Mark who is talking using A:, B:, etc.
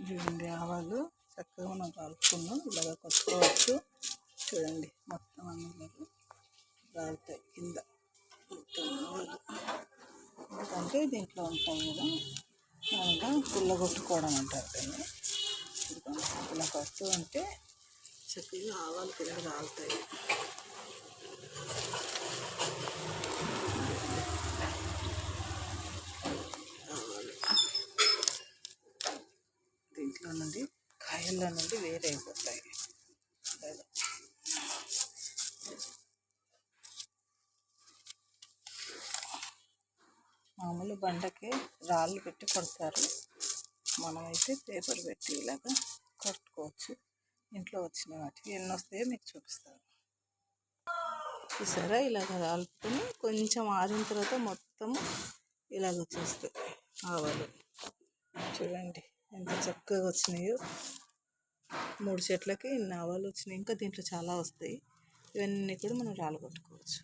A: చూడండి ఆవాలు చక్కగా మనం కాల్చుకున్నాం. ఇలాగ కొట్టుకోవచ్చు. చూడండి మొత్తం అన్ని ఇలాగ రాలుతాయి కింద మొత్తం ఆవాలు. ఎందుకంటే దీంట్లో ఉంటాయి కదా, అనగా పుల్లగొట్టుకోవడం అంటారు దాన్ని. ఇలా కొడుతూ ఉంటే చక్కగా ఆవాలు కింద రాలుతాయి. దీంట్లో నుండి కాయల్లో నుండి వేరే అయిపోతాయి. మామూలు బండకి రాళ్ళు పెట్టి కొడతారు. మనమైతే పేపర్ పెట్టి ఇలాగా కట్టుకోవచ్చు. ఇంట్లో వచ్చిన వాటికి ఎన్ని వస్తాయో మీకు చూపిస్తాను. చూసారా, ఇలాగ రాలుపుకొని కొంచెం ఆరిన తర్వాత మొత్తము ఇలాగ వచ్చేస్తాయి ఆవాలు. చూడండి ఎంత చక్కగా వచ్చినాయో. 3 చెట్లకి ఇన్ని ఆవాలు వచ్చినాయి. ఇంకా దీంట్లో చాలా వస్తాయి. ఇవన్నీ కూడా మనం రాలు కొట్టుకోవచ్చు.